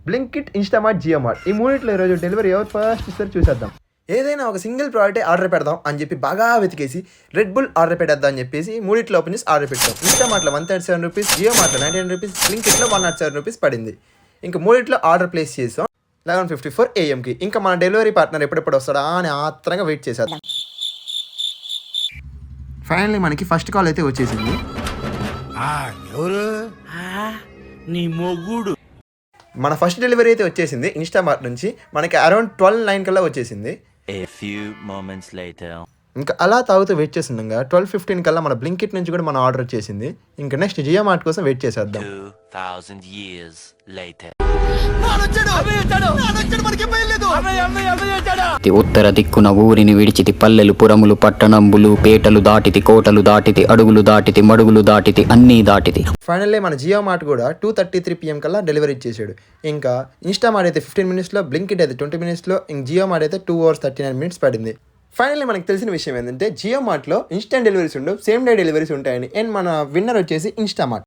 Blinkit, Instamart, JioMart ఈ మూడిట్లో ఈరోజు డెలివరీ ఎవరు ఫస్ట్ ఇస్తారు చూసేద్దాం. ఏదైనా ఒక సింగిల్ ప్రోడక్ట్ ఆర్డర్ పెడదాం అని చెప్పి బాగా వెతికేసి రెడ్ బుల్ ఆర్డర్ పెట్టేద్దాం అని చెప్పేసి మూడిట్లో ఓపెన్ చేసి ఆర్డర్ పెట్టాం. ఇన్స్టామార్ట్లో 137 రూపీస్, జియోమార్ట్లో 99 రూపీస్, బ్లింకిట్లో 107 రూపీస్ పడింది. ఇంకా మూడిట్లో ఆర్డర్ ప్లేస్ చేసాం 11:54 AM. ఇంకా మన డెలివరీ పార్ట్నర్ ఎప్పుడెప్పుడు వస్తాడా అని ఆత్రంగా వెయిట్ చేసేద్దాం. ఫైనల్లీ మనకి ఫస్ట్ కాల్ అయితే వచ్చేసింది. మన ఫస్ట్ డెలివరీ అయితే వచ్చేసింది ఇన్స్టామార్ట్ నుంచి. మనకి అరౌండ్ 12:09 కల్లా వచ్చేసింది. ఇంకా అలా తాగుతూ వెయిట్ చేస్తుండగా 12:15 కల్లా మన బ్లింకిట్ నుంచి కూడా మన ఆర్డర్ వచ్చేసింది. ఇంకా నెక్స్ట్ జియోమార్ట్ కోసం వెయిట్ చేసేద్దాం. ఉత్తర దిక్కున ఊరిని విడిచితి, పల్లెలు పురములు పట్టణంబులు పేటలు దాటితి, కోటలు దాటితి, అడుగులు దాటితి, మడుగులు దాటితి, అన్నీ దాటితి. ఫైనల్లీ మన జియోమార్ట్ కూడా 2:33 PM కల్లా డెలివరీ ఇచ్చేసాడు. ఇంకా ఇన్స్టామార్ట్ అయితే 15 మినిట్స్లో, బ్లింకిట్ అయితే 20 మినిట్స్లో, ఇంక జియోమార్ట్ అయితే 2 hours 39 minutes పడింది. ఫైనల్లీ మనకు తెలిసిన విషయం ఏంటంటే జియోమార్ట్లో ఇన్స్టెంట్ డెలివరీస్ ఉండవు, సేమ్ డే డెలివరీస్ ఉంటాయని. అండ్ మన విన్నర్ వచ్చేసి ఇన్స్టామార్ట్.